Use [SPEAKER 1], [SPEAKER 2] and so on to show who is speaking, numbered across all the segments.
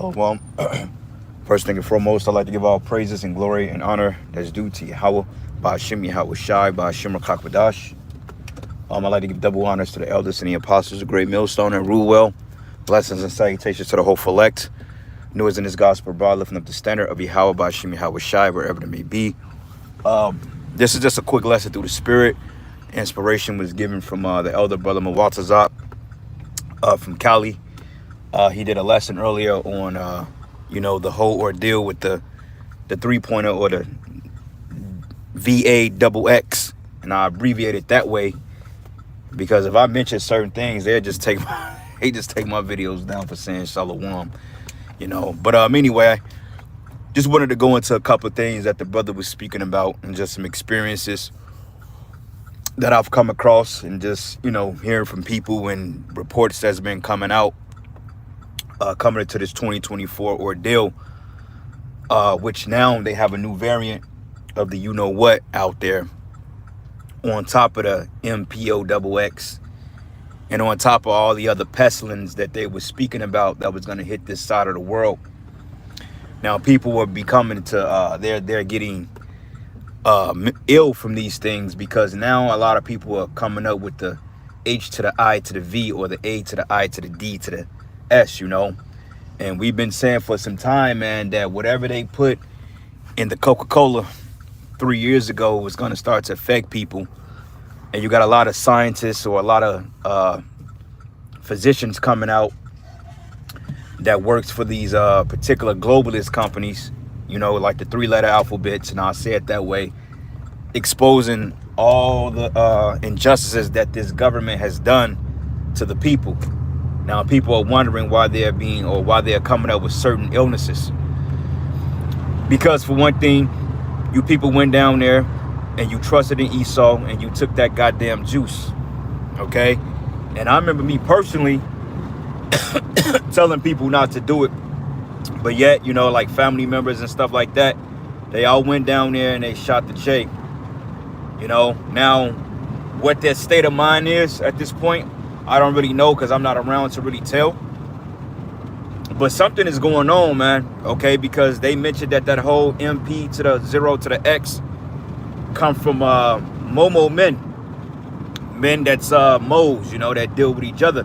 [SPEAKER 1] Well, first thing and foremost, I'd like to give all praises and glory and honor that's due to Yahweh, Ba'ashim Yahweh Shai, Ba'ashim Rakakbadash. I'd like to give double honors to the elders and the apostles, the great millstone and rule well. Blessings and salutations to the whole elect. Newest in this gospel, broad, lifting up the standard of Yahweh, Ba'ashim Yahweh Shai, wherever it may be. This is just a quick lesson through the spirit. Inspiration was given from the elder brother Mawatazak from Cali. He did a lesson earlier on, the whole ordeal with the 3-pointer or the VAXX, and I abbreviate it that way because if I mention certain things, they just take my videos down for saying Shalom, But anyway, just wanted to go into a couple of things that the brother was speaking about and just some experiences that I've come across and just, hearing from people and reports that's been coming out. Coming into this 2024 ordeal, which now they have a new variant of the you-know-what out there on top of the MPOXX and on top of all the other pestilence that they were speaking about that was going to hit this side of the world. Now, people are becoming to, they're getting ill from these things because now a lot of people are coming up with the H to the I to the V or the A to the I to the D to the S, and we've been saying for some time, man, that whatever they put in the Coca-Cola 3 years ago was going to start to affect people. And you got a lot of scientists or a lot of physicians coming out that works for these particular globalist companies, like the 3-letter alphabets, and I'll say it that way, exposing all the injustices that this government has done to the people. Now, people are wondering why they're coming up with certain illnesses. Because for one thing, you people went down there and you trusted in Esau and you took that goddamn juice. Okay? And I remember me personally telling people not to do it. But yet, like family members and stuff like that, they all went down there and they shot the J. Now what their state of mind is at this point, I don't really know because I'm not around to really tell. But something is going on, man, okay? Because they mentioned that whole MP to the 0 to the X come from Momo men. Men that's moles, that deal with each other.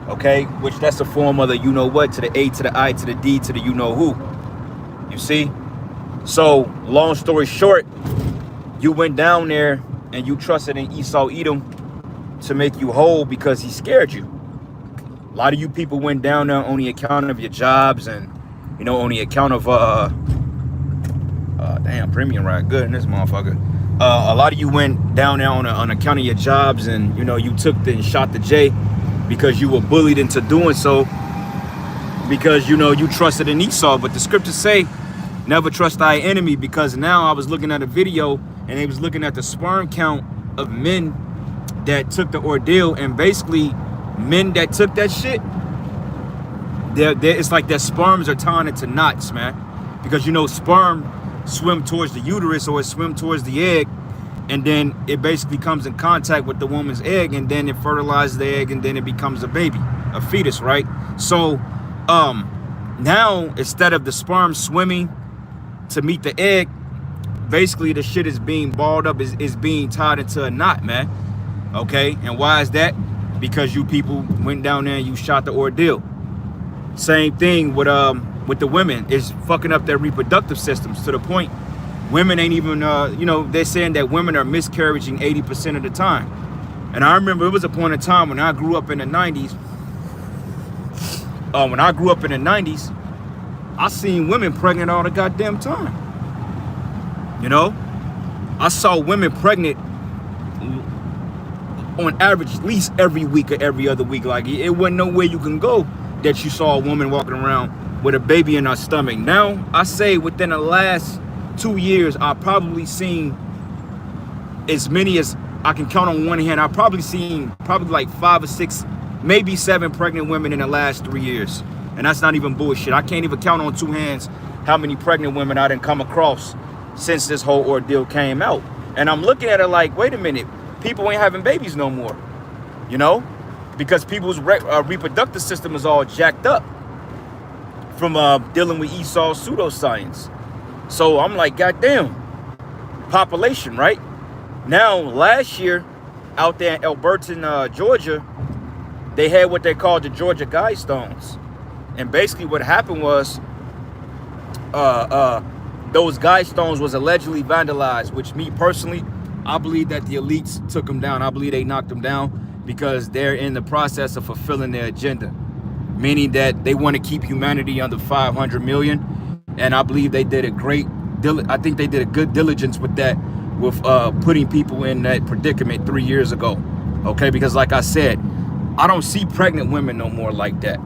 [SPEAKER 1] Okay? Which that's a form of the you-know-what to the A to the I to the D to the you-know-who. You see? So, long story short, you went down there and you trusted in Esau Edom to make you whole because he scared you. A lot of you people went down there on the account of your jobs and, on the account of, damn, premium right good in this motherfucker. A lot of you went down there on account of your jobs and, you took and shot the J because you were bullied into doing so because, you trusted in Esau. But the scriptures say, never trust thy enemy, because now I was looking at a video and they was looking at the sperm count of men that took the ordeal, and basically men that took that shit, it's like their sperms are tying into knots, man. Because sperm swim towards the uterus or it swim towards the egg, and then it basically comes in contact with the woman's egg, and then it fertilizes the egg, and then it becomes a baby, a fetus, right? So now instead of the sperm swimming to meet the egg, basically the shit is being balled up, is being tied into a knot, man. Okay, and why is that? Because you people went down there and you shot the ordeal. Same thing with the women. It's fucking up their reproductive systems to the point women ain't even they're saying that women are miscarriaging 80% of the time. And I remember it was a point in time when I grew up in the 90s. I seen women pregnant all the goddamn time. I saw women pregnant on average at least every week or every other week. Like, it wasn't nowhere you can go that you saw a woman walking around with a baby in her stomach. Now, I say within the last 2 years, I've probably seen as many as I can count on one hand. I've probably seen like 5 or 6, maybe 7 pregnant women in the last 3 years. And that's not even bullshit. I can't even count on 2 hands how many pregnant women I done come across since this whole ordeal came out. And I'm looking at it like, wait a minute, people ain't having babies no more, because people's reproductive system is all jacked up. from dealing with Esau's pseudoscience. So I'm like, goddamn, population, right? Now, last year, out there in Elberton, Georgia, they had what they called the Georgia Guidestones. And basically what happened was those Guidestones was allegedly vandalized, which me personally, I believe that the elites took them down. I believe they knocked them down because they're in the process of fulfilling their agenda, meaning that they want to keep humanity under 500 million. And I believe they did a I think they did a good diligence with that, with putting people in that predicament 3 years ago. Okay, because like I said, I don't see pregnant women no more like that.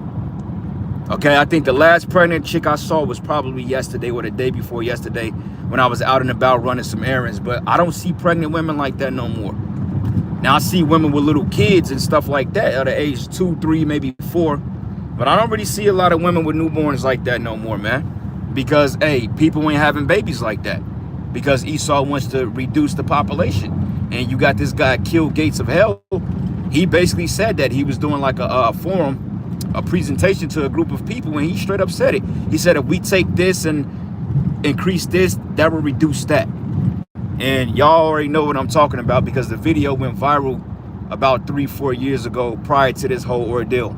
[SPEAKER 1] Okay, I think the last pregnant chick I saw was probably yesterday or the day before yesterday when I was out and about running some errands. But I don't see pregnant women like that no more. Now I see women with little kids and stuff like that at the age 2, 3, maybe 4. But I don't really see a lot of women with newborns like that no more, man. Because, hey, people ain't having babies like that. Because Esau wants to reduce the population. And you got this guy, Kill Gates of Hell. He basically said that he was doing like a forum, a presentation to a group of people, and he straight up said it. He said, if we take this and increase this, that will reduce that. And y'all already know what I'm talking about because the video went viral about 3-4 years ago prior to this whole ordeal.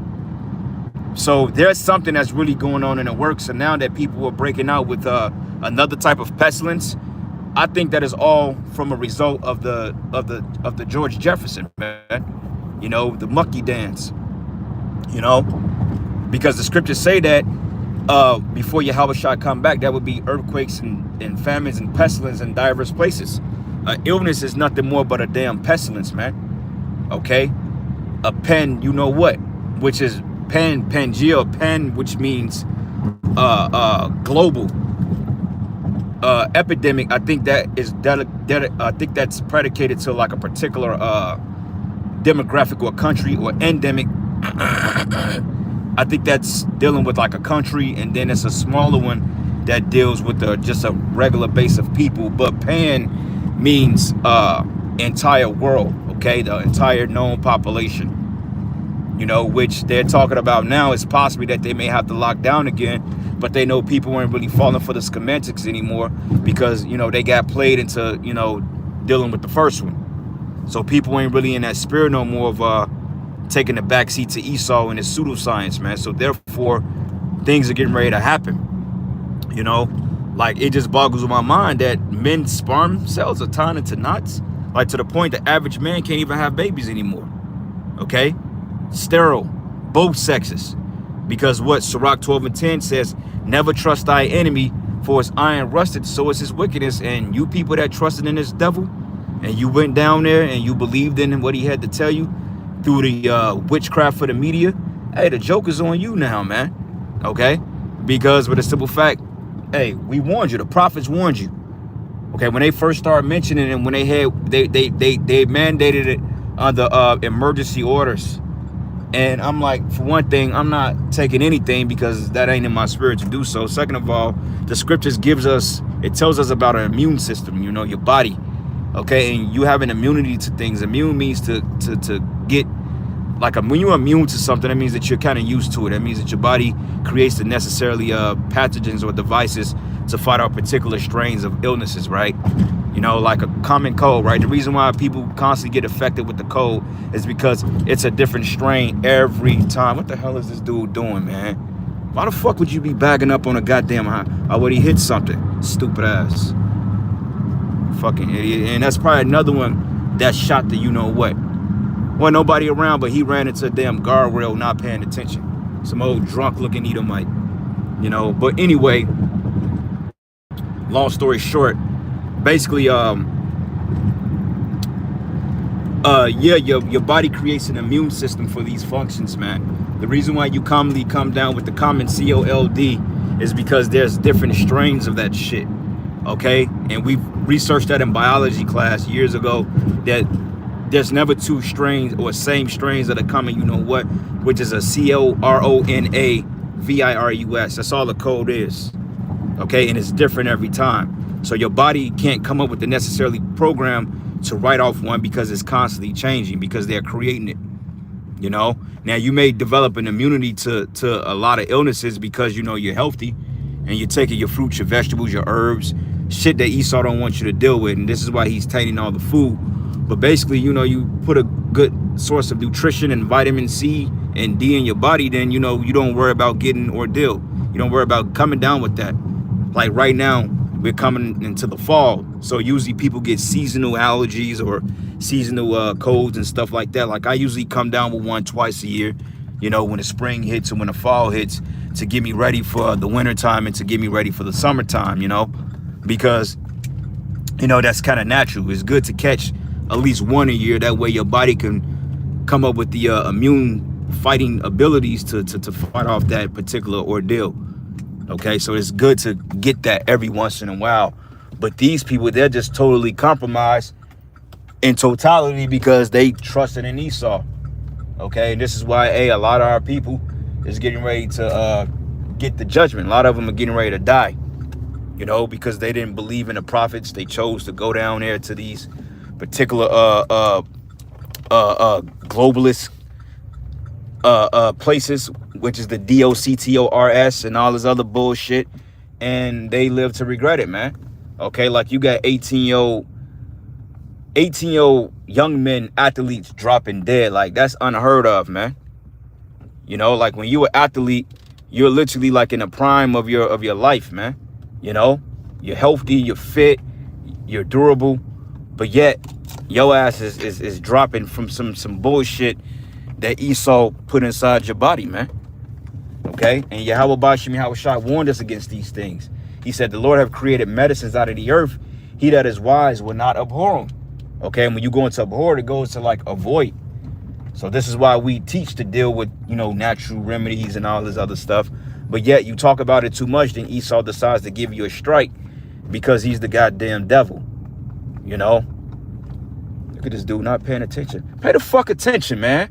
[SPEAKER 1] So there's something that's really going on in the works. And now that people are breaking out with another type of pestilence, I think that is all from a result of the George Jefferson, man. You know, the monkey dance. You know, because the scriptures say that before Yahweh shall come back, there would be earthquakes and famines and pestilence in diverse places. Illness is nothing more but a damn pestilence, man. Okay, a pen, you know what, which is Pangea, pen, which means global epidemic. I think that is I think that's predicated to like a particular demographic or country, or endemic. I think that's dealing with like a country, and then it's a smaller one that deals with just a regular base of people. But pan means entire world, okay, the entire known population. You know, which they're talking about now is possibly that they may have to lock down again, but they know people weren't really falling for the schematics anymore because, you know, they got played into, you know, dealing with the first one. So people ain't really in that spirit no more of taking the backseat to Esau and his pseudoscience, man. So therefore, things are getting ready to happen. You know, like it just boggles my mind that men's sperm cells are turned into knots, like to the point the average man can't even have babies anymore. Okay, sterile, both sexes, because what Sirach 12:10 says: "Never trust thy enemy, for his iron rusted, so is his wickedness." And you people that trusted in this devil, and you went down there and you believed in what he had to tell you through the witchcraft for the media, hey, the joke is on you now, man. Okay, because with a simple fact, hey, we warned you. The prophets warned you. Okay, when they first started mentioning it, and when they mandated it under emergency orders, and I'm like, for one thing, I'm not taking anything because that ain't in my spirit to do so. Second of all, the scriptures it tells us about an immune system. You know, your body. Okay, and you have an immunity to things. Immune means to get, like, when you're immune to something, that means that you're kind of used to it. That means that your body creates the necessarily pathogens or devices to fight out particular strains of illnesses, right? You know, like a common cold, right? The reason why people constantly get affected with the cold is because it's a different strain every time. What the hell is this dude doing, man? Why the fuck would you be bagging up on a goddamn high? Would he hit something? Stupid ass. Fucking idiot. And that's probably another one that shot the you-know-what. Wasn't nobody around, but he ran into a damn guardrail not paying attention. Some old drunk-looking Edomite. You know, but anyway, long story short, basically, yeah, your body creates an immune system for these functions, man. The reason why you commonly come down with the common cold is because there's different strains of that shit. Okay, and we researched that in biology class years ago, that there's never two strains or same strains that are coming, you know what, which is a coronavirus. That's all the code is. Okay, and it's different every time. So your body can't come up with the necessarily program to write off one because it's constantly changing, because they're creating it. You know, now you may develop an immunity to a lot of illnesses because, you know, you're healthy and you're taking your fruits, your vegetables, your herbs, shit that Esau don't want you to deal with. And this is why he's tainting all the food. But basically, you know, you put a good source of nutrition and vitamin C and D in your body, then, you know, you don't worry about getting ordeal. You don't worry about coming down with that. Like right now, we're coming into the fall. So usually people get seasonal allergies or seasonal colds and stuff like that. Like I usually come down with one twice a year, you know, when the spring hits and when the fall hits, to get me ready for the winter time and to get me ready for the summertime, you know, because, you know, that's kind of natural. It's good to catch at least one a year. That way your body can come up with the immune fighting abilities to fight off that particular ordeal. Okay, so it's good to get that every once in a while. But these people, they're just totally compromised in totality because they trusted in Esau. Okay, and this is why a lot of our people is getting ready to get the judgment. A lot of them are getting ready to die, you know, because they didn't believe in the prophets. They chose to go down there to these particular globalist places, which is the DOCTORS and all this other bullshit, and they live to regret it, man. Okay, like you got 18-year-old young men athletes dropping dead. Like that's unheard of, man. You know, like when you're an athlete, you're literally like in the prime of your life, man. You know, you're healthy, you're fit, you're durable, but yet your ass is dropping from some bullshit that Esau put inside your body, man. Okay, and Yahweh Bashim Yahushua warned us against these things. He said, the Lord have created medicines out of the earth. He that is wise will not abhor them. Okay, and when you go into abhor, it goes to like avoid. So this is why we teach to deal with, you know, natural remedies and all this other stuff. But yet you talk about it too much, then Esau decides to give you a strike because he's the goddamn devil. You know? Look at this dude not paying attention. Pay the fuck attention, man.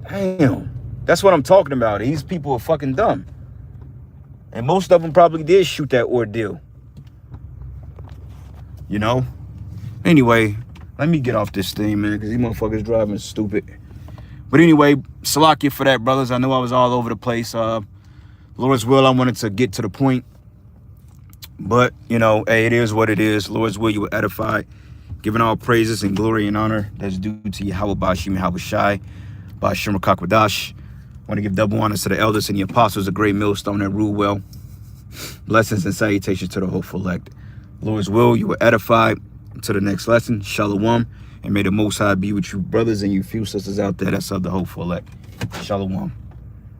[SPEAKER 1] Damn. That's what I'm talking about. These people are fucking dumb. And most of them probably did shoot that ordeal. You know? Anyway, let me get off this thing, man, because these motherfuckers driving stupid. But anyway, Salakia for that, brothers. I know I was all over the place. Lord's will, I wanted to get to the point. But, you know, hey, it is what it is. Lord's will, you will edify. Giving all praises and glory and honor that's due to Yahweh Bashim Yahushai, Bashim Rakakwadash. I want to give double honors to the elders and the apostles, a great millstone that rule well. Blessings and salutations to the hopeful elect. Lord's will, you will edify. To the next lesson, Shalom. And may the Most High be with you, brothers, and you few sisters out there that's of the hopeful elect. Shalom.